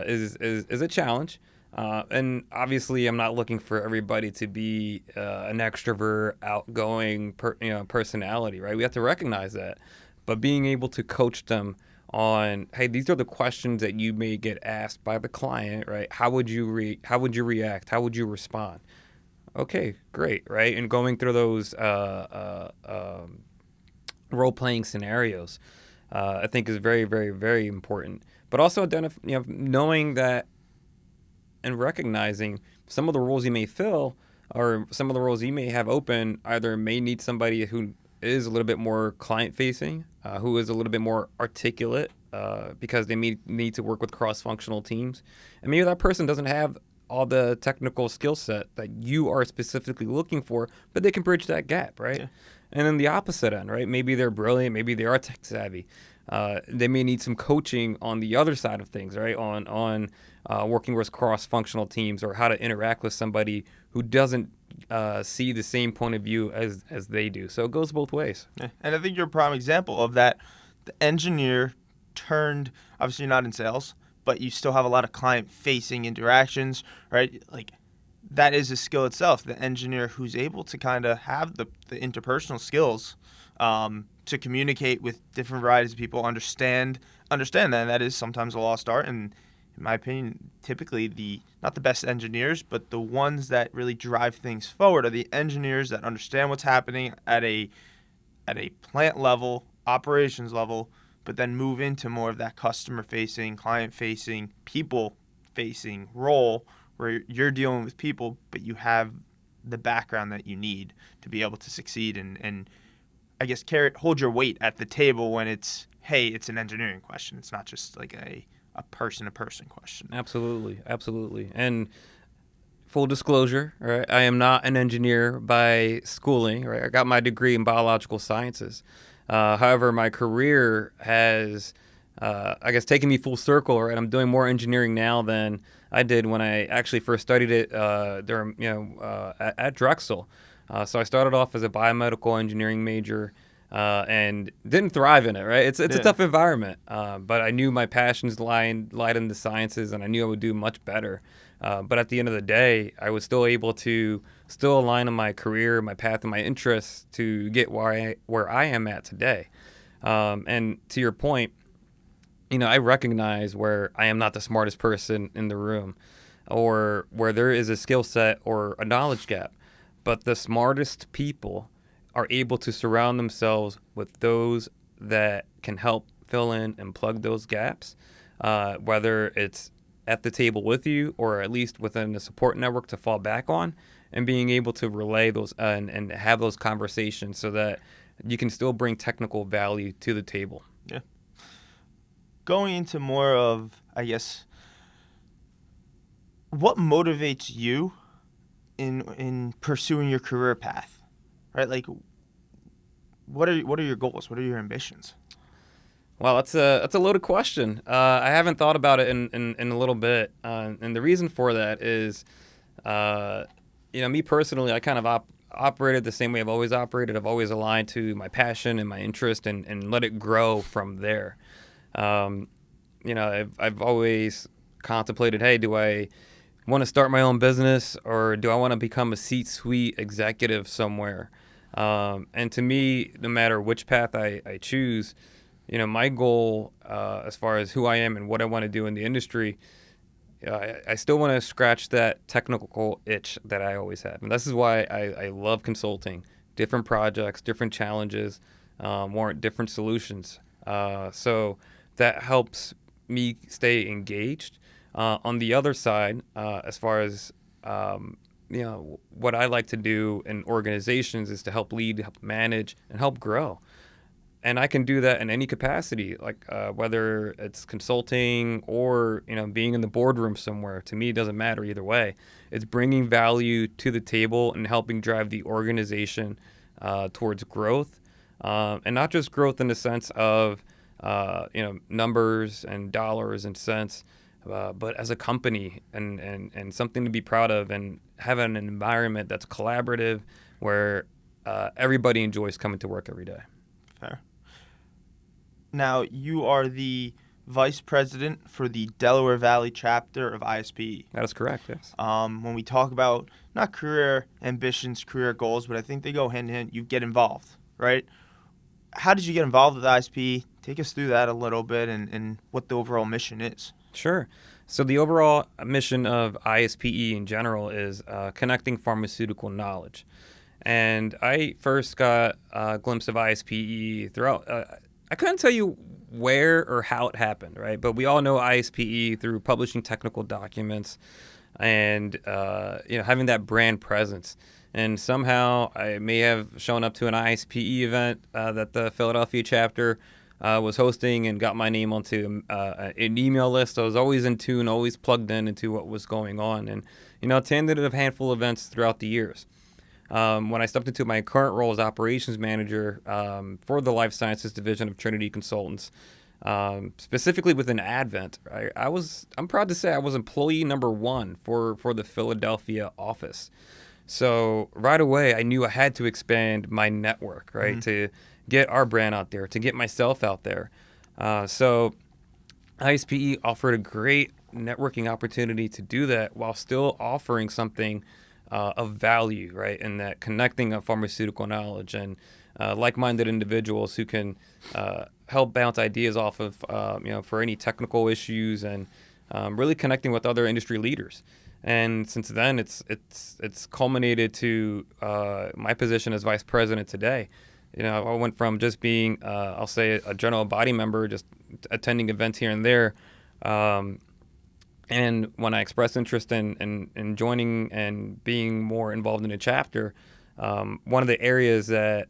[SPEAKER 2] is a challenge. And obviously, I'm not looking for everybody to be an extrovert, outgoing personality, right? We have to recognize that, but being able to coach them on, hey, these are the questions that you may get asked by the client, right? How would you react? How would you respond? Okay, great, right? And going through those role-playing scenarios, I think is very, very, very important. But also knowing that and recognizing some of the roles you may fill, or some of the roles you may have open, either may need somebody who is a little bit more client-facing, who is a little bit more articulate, because they need to work with cross-functional teams. And maybe that person doesn't have all the technical skill set that you are specifically looking for, but they can bridge that gap, right? Yeah. And then the opposite end, right? Maybe they're brilliant, maybe they are tech-savvy. They may need some coaching on the other side of things, right? On working with cross-functional teams, or how to interact with somebody who doesn't see the same point of view as they do. So it goes both ways.
[SPEAKER 1] Yeah. And I think you're a prime example of that. The engineer turned, obviously you're not in sales, but you still have a lot of client-facing interactions, right? Like, that is a skill itself. The engineer who's able to kind of have the interpersonal skills to communicate with different varieties of people, understand that. And that is sometimes a lost art. And in my opinion, typically not the best engineers, but the ones that really drive things forward are the engineers that understand what's happening at a plant level, operations level, but then move into more of that customer facing, client facing, people facing role where you're dealing with people, but you have the background that you need to be able to succeed and I guess hold your weight at the table when it's an engineering question. It's not just like a person-to-person question.
[SPEAKER 2] Absolutely. And full disclosure, right? I am not an engineer by schooling, right? I got my degree in biological sciences. However, my career has, I guess, taken me full circle, right? I'm doing more engineering now than I did when I actually first studied it at Drexel. So I started off as a biomedical engineering major and didn't thrive in it, right? It's a tough environment, but I knew my passions lied in the sciences, and I knew I would do much better. But at the end of the day, I was still able to align on my career, my path, and my interests to get where I am at today. And to your point, I recognize where I am not the smartest person in the room or where there is a skill set or a knowledge gap. But the smartest people are able to surround themselves with those that can help fill in and plug those gaps, whether it's at the table with you or at least within the support network to fall back on, and being able to relay those and have those conversations so that you can still bring technical value to the table.
[SPEAKER 1] Yeah. Going into more of, I guess, what motivates you in pursuing your career path, right? Like, what are your goals? What are your ambitions?
[SPEAKER 2] Well, that's a loaded question. I haven't thought about it in a little bit, and the reason for that is, me personally, I kind of operated the same way I've always operated. I've always aligned to my passion and my interest, and let it grow from there. I've always contemplated, hey, do I want to start my own business or do I want to become a C-suite executive somewhere? And to me, no matter which path I choose, my goal as far as who I am and what I want to do in the industry, I still want to scratch that technical itch that I always have. And this is why I love consulting. Different projects, different challenges, warrant different solutions. So that helps me stay engaged. On the other side, as far as what I like to do in organizations is to help lead, help manage, and help grow. And I can do that in any capacity, like whether it's consulting or being in the boardroom somewhere. To me, it doesn't matter either way. It's bringing value to the table and helping drive the organization towards growth, and not just growth in the sense of numbers and dollars and cents, but as a company and something to be proud of, and having an environment that's collaborative where everybody enjoys coming to work every day.
[SPEAKER 1] Fair. Now, you are the vice president for the Delaware Valley chapter of ISPE.
[SPEAKER 2] That is correct, yes.
[SPEAKER 1] When we talk about not career ambitions, career goals, but I think they go hand in hand, you get involved, right? How did you get involved with ISPE? Take us through that a little bit and what the overall mission is.
[SPEAKER 2] Sure. So the overall mission of ISPE in general is connecting pharmaceutical knowledge. And I first got a glimpse of ISPE throughout. I couldn't tell you where or how it happened, right? But we all know ISPE through publishing technical documents and having that brand presence. And somehow I may have shown up to an ISPE event that the Philadelphia chapter was hosting and got my name onto an email list. I was always in tune, always plugged into what was going on, and attended a handful of events throughout the years. When I stepped into my current role as operations manager for the life sciences division of Trinity Consultants, specifically within Advent, I'm proud to say I was employee number 1 for the Philadelphia office. So right away, I knew I had to expand my network, right, to get our brand out there, to get myself out there. So ISPE offered a great networking opportunity to do that while still offering something of value, right, and that connecting of pharmaceutical knowledge and like-minded individuals who can help bounce ideas off of, for any technical issues and really connecting with other industry leaders. And since then, it's culminated to my position as vice president today. I went from just being, I'll say, a general body member, just attending events here and there. And when I expressed interest in joining and being more involved in a chapter, one of the areas that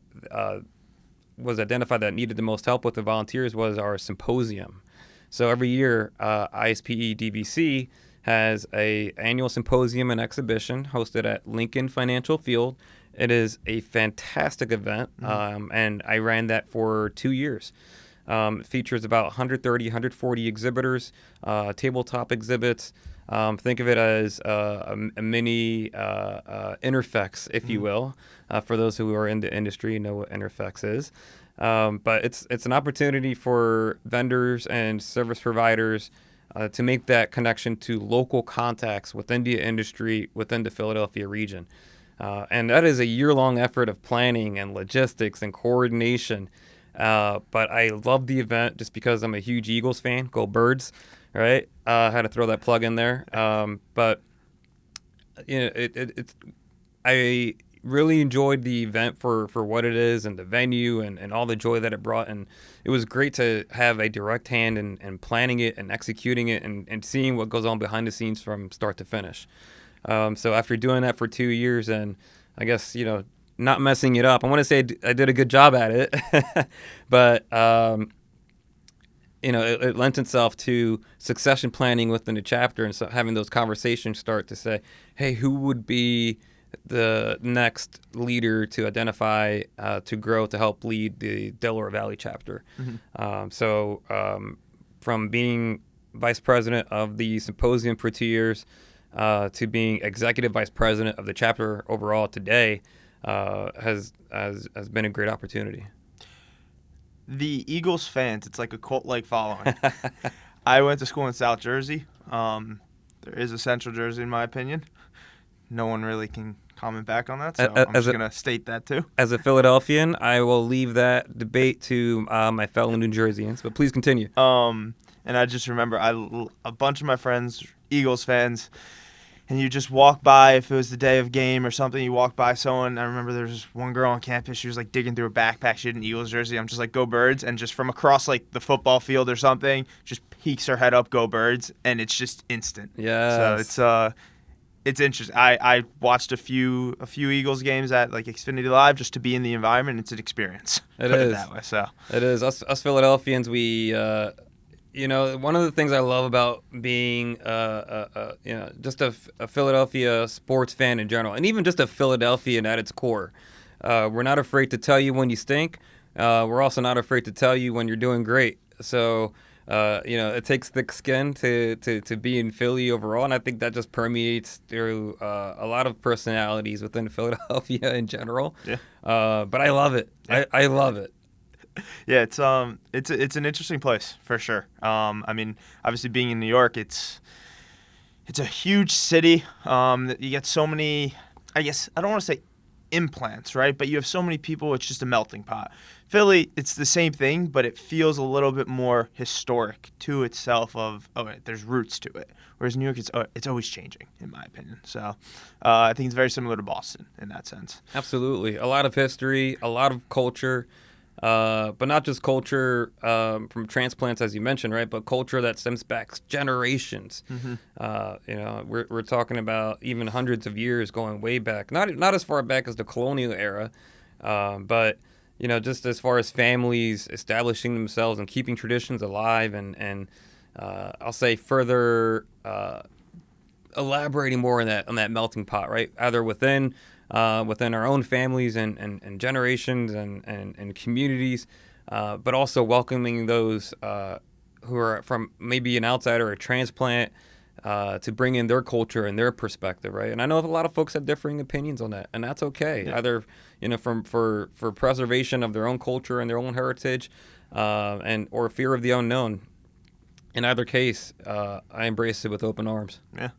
[SPEAKER 2] was identified that needed the most help with the volunteers was our symposium. So every year, ISPE DVC has a annual symposium and exhibition hosted at Lincoln Financial Field. It is a fantastic event, and I ran that for 2 years. It features about 130, 140 exhibitors, tabletop exhibits. Think of it as a mini Interfex, if you will, for those who are in the industry know what Interfex is. But it's an opportunity for vendors and service providers to make that connection to local contacts within the industry, within the Philadelphia region. And that is a year-long effort of planning and logistics and coordination. But I love the event just because I'm a huge Eagles fan. Go Birds, right? I had to throw that plug in there. But I really enjoyed the event for what it is and the venue and all the joy that it brought. And it was great to have a direct hand in planning it and executing it and seeing what goes on behind the scenes from start to finish. So after doing that for 2 years and I guess, not messing it up, I want to say I did a good job at it, but, it lent itself to succession planning within the chapter and so having those conversations start to say, hey, who would be the next leader to identify, to grow, to help lead the Delaware Valley chapter. From being vice president of the symposium for 2 years to being executive vice president of the chapter overall today has been a great opportunity.
[SPEAKER 1] The Eagles fans, it's like a cult-like following. I went to school in South Jersey. There is a Central Jersey, in my opinion. No one really can comment back on that, so I'm just going to state that too.
[SPEAKER 2] As a Philadelphian, I will leave that debate to my fellow New Jerseyans, but please continue.
[SPEAKER 1] And I just remember a bunch of my friends, Eagles fans, and you just walk by, if it was the day of game or something, you walk by someone. I remember there was one girl on campus, she was like digging through her backpack, she had an Eagles jersey. I'm just like, go Birds, and just from across like the football field or something, just peeks her head up, go Birds, and it's just instant.
[SPEAKER 2] Yeah.
[SPEAKER 1] So it's interesting. I watched a few Eagles games at like Xfinity Live just to be in the environment. It's an experience.
[SPEAKER 2] It is
[SPEAKER 1] that way. So
[SPEAKER 2] it is. Us Philadelphians, we one of the things I love about being just a Philadelphia sports fan in general, and even just a Philadelphian at its core, we're not afraid to tell you when you stink. We're also not afraid to tell you when you're doing great. So. It takes thick skin to be in Philly overall, and I think that just permeates through a lot of personalities within Philadelphia in general.
[SPEAKER 1] Yeah.
[SPEAKER 2] But I love it.
[SPEAKER 1] Yeah.
[SPEAKER 2] I love it.
[SPEAKER 1] Yeah, it's an interesting place for sure. I mean, obviously being in New York, it's a huge city. You get so many. I guess I don't want to say implants, right? But you have so many people. It's just a melting pot. Philly, it's the same thing, but it feels a little bit more historic to itself. There's roots to it. Whereas New York, it's always changing, in my opinion. So I think it's very similar to Boston in that sense.
[SPEAKER 2] Absolutely, a lot of history, a lot of culture, but not just culture from transplants, as you mentioned, right? But culture that stems back generations. Mm-hmm. We're talking about even hundreds of years going way back. Not as far back as the colonial era, but just as far as families establishing themselves and keeping traditions alive, and I'll say further elaborating more on that melting pot, right? Either within our own families and generations and communities, but also welcoming those who are from maybe an outsider or a transplant to bring in their culture and their perspective, right? And I know a lot of folks have differing opinions on that, and that's okay. Yeah. Either for preservation of their own culture and their own heritage, or fear of the unknown. In either case, I embrace it with open arms.
[SPEAKER 1] Yeah.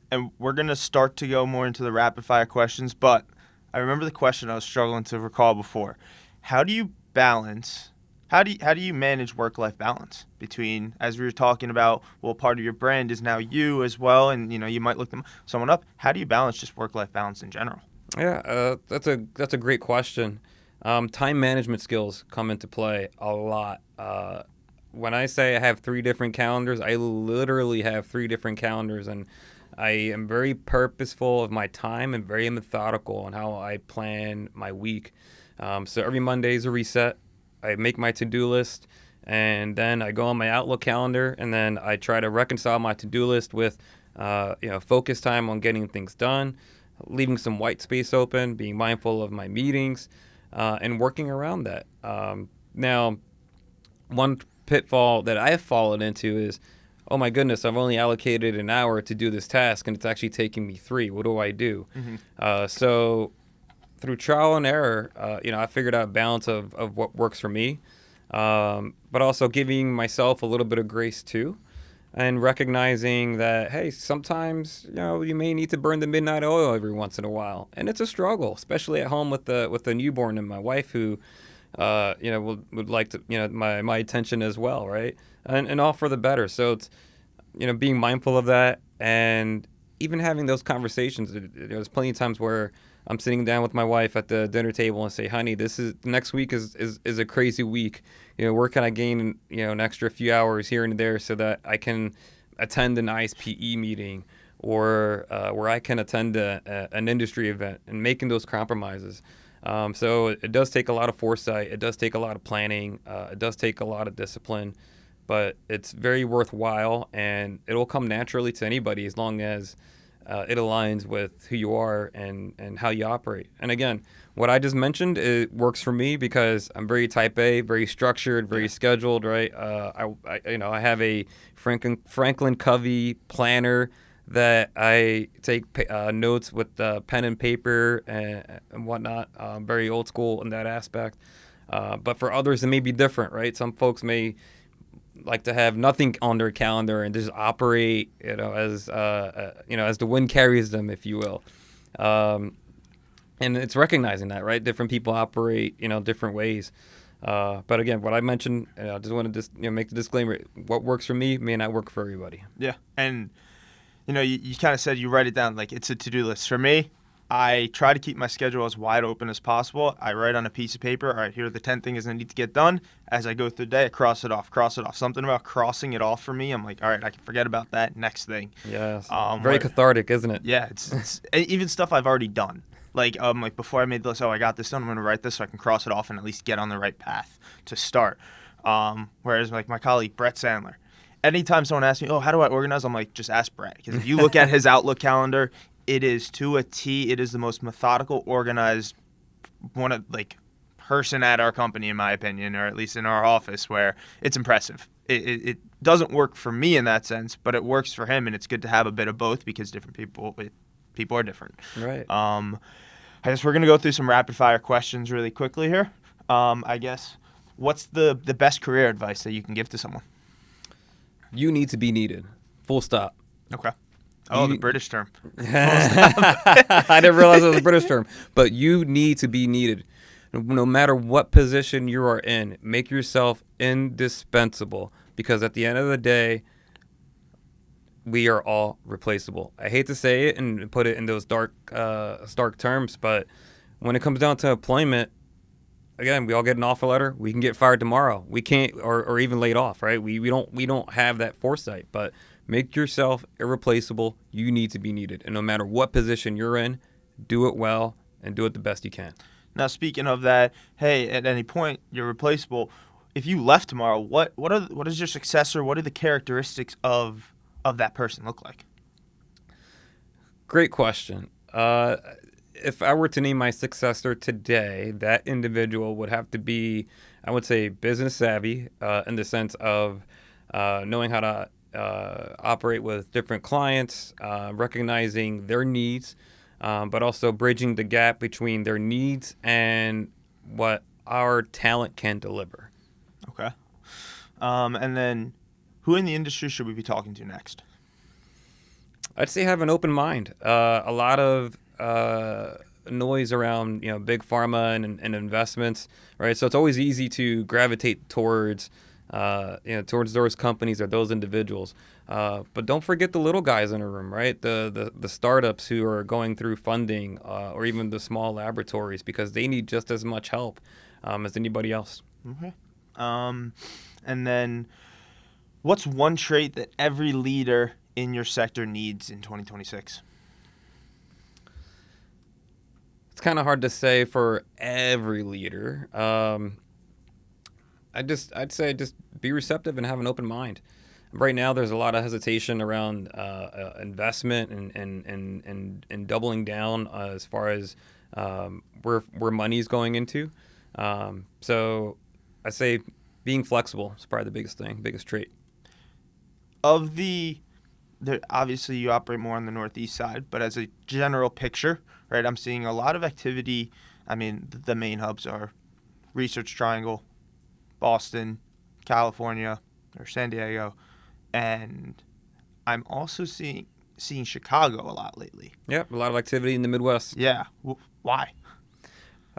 [SPEAKER 1] And we're going to start to go more into the rapid-fire questions, but I remember the question I was struggling to recall before. How do you balance How do you manage work-life balance between, as we were talking about, well, part of your brand is now you as well, and you might look someone up. How do you balance just work-life balance in general?
[SPEAKER 2] Yeah, that's a great question. Time management skills come into play a lot. When I say I have 3 different calendars, I literally have 3 different calendars, and I am very purposeful of my time and very methodical on how I plan my week. So every Monday is a reset. I make my to-do list, and then I go on my Outlook calendar, and then I try to reconcile my to-do list with, focus time on getting things done, leaving some white space open, being mindful of my meetings, and working around that. Now, one pitfall that I have fallen into is, oh my goodness, I've only allocated an hour to do this task, and it's actually taking me 3. What do I do? So through trial and error, I figured out a balance of what works for me, but also giving myself a little bit of grace too, and recognizing that, hey, sometimes you may need to burn the midnight oil every once in a while, and it's a struggle, especially at home with the newborn and my wife who, would like to my attention as well, right? And all for the better. So it's being mindful of that, and even having those conversations. There's plenty of times where I'm sitting down with my wife at the dinner table and say, honey, next week is a crazy week. Where can I gain, an extra few hours here and there so that I can attend an ISPE meeting or where I can attend an industry event, and making those compromises. So it does take a lot of foresight. It does take a lot of planning. It does take a lot of discipline, but it's very worthwhile, and it'll come naturally to anybody as long as it aligns with who you are and how you operate. And again, what I just mentioned, it works for me because I'm very type A, very structured, very scheduled, right? I have a Franklin Covey planner that I take notes with pen and paper and whatnot. Very old school in that aspect. But for others, it may be different, right? Some folks may like to have nothing on their calendar and just operate, as the wind carries them, if you will. And it's recognizing that, right? Different people operate, different ways. But again, what I mentioned, I just want to make the disclaimer: what works for me may not work for everybody.
[SPEAKER 1] Yeah, and you kind of said you write it down like it's a to-do list. For me, I try to keep my schedule as wide open as possible. I write on a piece of paper, all right, here are the 10 things I need to get done. As I go through the day, I cross it off. Something about crossing it off for me, I'm like, all right, I can forget about that, next thing.
[SPEAKER 2] Yes, very cathartic, isn't it?
[SPEAKER 1] Yeah, it's even stuff I've already done. Like before I made the list, I got this done, I'm going to write this so I can cross it off and at least get on the right path to start. Whereas like my colleague, Brett Sandler, anytime someone asks me, how do I organize? I'm like, just ask Brett. Because if you look at his Outlook calendar, it is to a T. It is the most methodical, organized person at our company, in my opinion, or at least in our office, where it's impressive. It doesn't work for me in that sense, but it works for him, and it's good to have a bit of both because different people are different.
[SPEAKER 2] Right.
[SPEAKER 1] I guess we're gonna go through some rapid fire questions really quickly here. I guess what's the best career advice that you can give to someone?
[SPEAKER 2] You need to be needed. Full stop.
[SPEAKER 1] Okay. Oh, the British term.
[SPEAKER 2] I didn't realize it was a British term. But you need to be needed. No matter what position you are in, make yourself indispensable. Because at the end of the day, we are all replaceable. I hate to say it and put it in those stark terms, but when it comes down to employment, again, we all get an offer letter. We can get fired tomorrow. We can't, or even laid off, right? We don't have that foresight. But make yourself irreplaceable. You need to be needed, and no matter what position you're in, do it well and do it the best you can.
[SPEAKER 1] Now, speaking of that, hey, at any point you're replaceable. If you left tomorrow, what is your successor? What are the characteristics of that person look like?
[SPEAKER 2] Great question. If I were to name my successor today, that individual would have to be, I would say, business savvy in the sense of knowing how to operate with different clients, recognizing their needs, but also bridging the gap between their needs and what our talent can deliver.
[SPEAKER 1] Okay. And then who in the industry should we be talking to next?
[SPEAKER 2] I'd say have an open mind. A lot of noise around big pharma and investments, right? So it's always easy to gravitate towards towards those companies or those individuals. But don't forget the little guys in the room, right? The startups who are going through funding, or even the small laboratories, because they need just as much help as anybody else.
[SPEAKER 1] Okay. And then, what's one trait that every leader in your sector needs in 2026?
[SPEAKER 2] It's kind of hard to say for every leader. I'd say just be receptive and have an open mind. Right now, there's a lot of hesitation around investment and doubling down as far as where money's going into. So I say being flexible is probably the biggest thing, biggest trait.
[SPEAKER 1] Obviously you operate more on the Northeast side, but as a general picture, right, I'm seeing a lot of activity. I mean, the main hubs are Research Triangle, Boston, California, or San Diego, and I'm also seeing Chicago a lot lately.
[SPEAKER 2] Yep, a lot of activity in the Midwest.
[SPEAKER 1] Yeah. Why?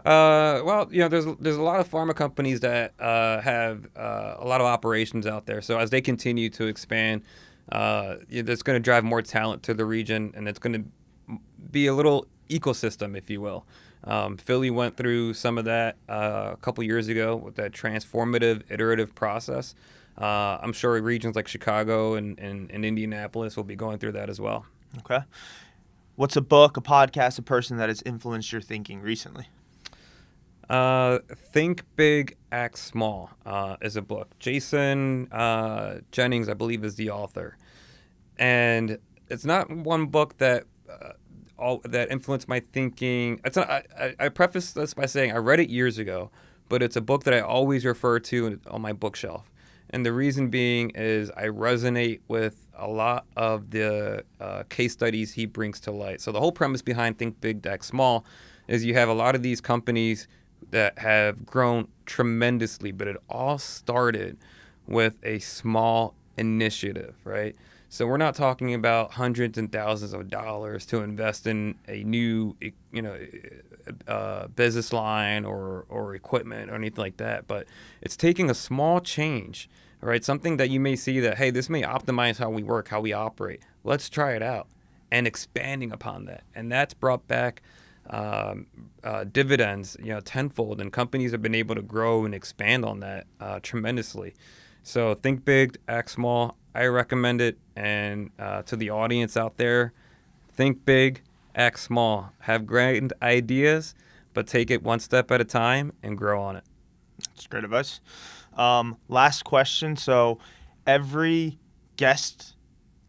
[SPEAKER 2] Well, there's a lot of pharma companies that have a lot of operations out there. So as they continue to expand, that's going to drive more talent to the region, and it's going to be a little ecosystem, if you will. Philly went through some of that a couple years ago with that transformative, iterative process. I'm sure regions like Chicago and Indianapolis will be going through that as well.
[SPEAKER 1] Okay. What's a book, a podcast, a person that has influenced your thinking recently?
[SPEAKER 2] Think Big, Act Small is a book. Jason Jennings, I believe, is the author. And it's not one book that that influenced my thinking. I preface this by saying I read it years ago, but it's a book that I always refer to on my bookshelf. And the reason being is I resonate with a lot of the case studies he brings to light. So the whole premise behind Think Big, Act Small is you have a lot of these companies that have grown tremendously, but it all started with a small initiative, right? So we're not talking about hundreds and thousands of dollars to invest in a new, business line or equipment or anything like that, but it's taking a small change, right? Something that you may see that, hey, this may optimize how we work, how we operate. Let's try it out, and expanding upon that, and that's brought back dividends, tenfold, and companies have been able to grow and expand on that tremendously. So think big, act small. I recommend it, and to the audience out there, think big, act small. Have great ideas, but take it one step at a time and grow on it.
[SPEAKER 1] That's great advice. Last question. So every guest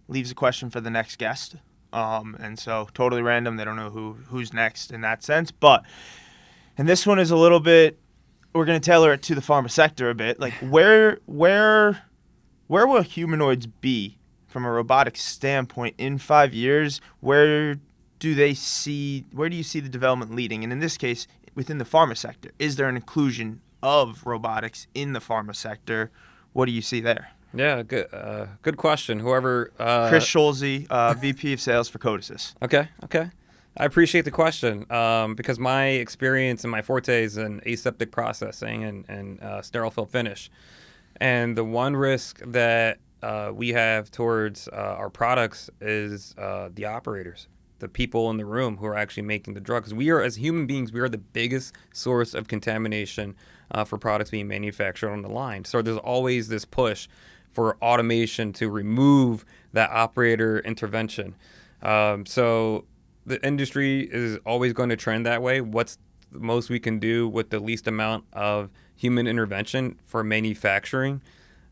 [SPEAKER 1] leaves a question for the next guest. And so totally random. They don't know who's next in that sense. And this one is a little bit, we're going to tailor it to the pharma sector a bit. Like where will humanoids be from a robotics standpoint in 5 years? Where do you see the development leading? And in this case, within the pharma sector, is there an inclusion of robotics in the pharma sector? What do you see there?
[SPEAKER 2] Yeah, good question. Whoever
[SPEAKER 1] Chris Schulze, VP of Sales for Codisys.
[SPEAKER 2] Okay. I appreciate the question because my experience and my forte is in aseptic processing and sterile fill finish. And the one risk that we have towards our products is the operators, the people in the room who are actually making the drugs. We are, as human beings, we are the biggest source of contamination for products being manufactured on the line. So there's always this push for automation to remove that operator intervention. So the industry is always going to trend that way. What's the most we can do with the least amount of human intervention for manufacturing?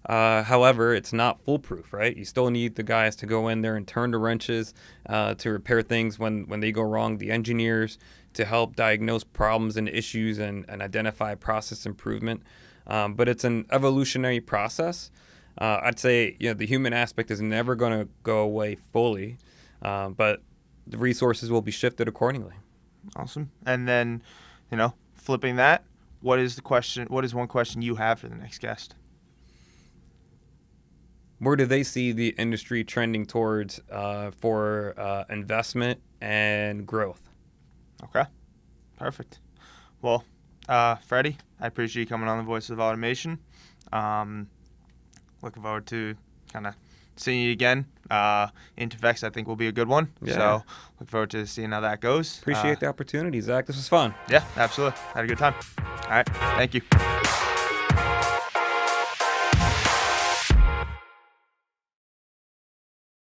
[SPEAKER 2] However, it's not foolproof, right? You still need the guys to go in there and turn the wrenches to repair things when they go wrong, the engineers to help diagnose problems and issues and identify process improvement. But it's an evolutionary process. I'd say the human aspect is never going to go away fully, but the resources will be shifted accordingly.
[SPEAKER 1] Awesome. And then, flipping that, what is one question you have for the next guest?
[SPEAKER 2] Where do they see the industry trending towards for investment and growth?
[SPEAKER 1] Okay. Perfect. Well, Freddie, I appreciate you coming on the Voice of Automation. Looking forward to kind of seeing you again. Intervex, I think, will be a good one.
[SPEAKER 2] Yeah.
[SPEAKER 1] So look forward to seeing how that goes.
[SPEAKER 2] Appreciate the opportunity, Zach. This was fun.
[SPEAKER 1] Yeah, absolutely. Had a good time. All right. Thank you.